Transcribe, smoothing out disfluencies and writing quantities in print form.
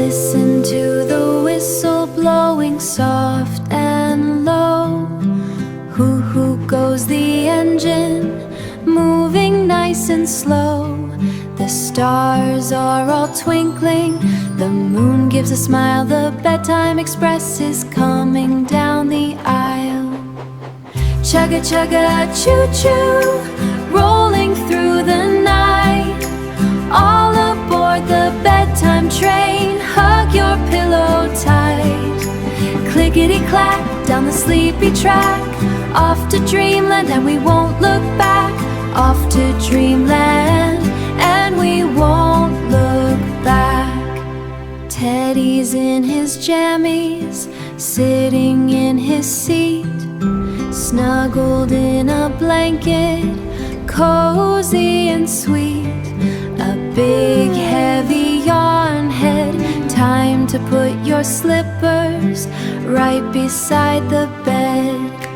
Listen to the whistle blowing soft and low. Hoo hoo goes the engine, moving nice and slow. The stars are all twinkling, the moon gives a smile. The Bedtime Express is coming down the aisle. Chugga chugga choo choo, rolling through the night. All aboard the bedtime train, hug your pillow tight. Clickety clack down the sleepy track, off to Dreamland and we won't look back. Off to Dreamland and we won't look back. Teddy's in his jammies, sitting in his seat, snuggled in a blanket, cozy and sweet. A big heavy yarn head, time to put your slippers right beside the bed.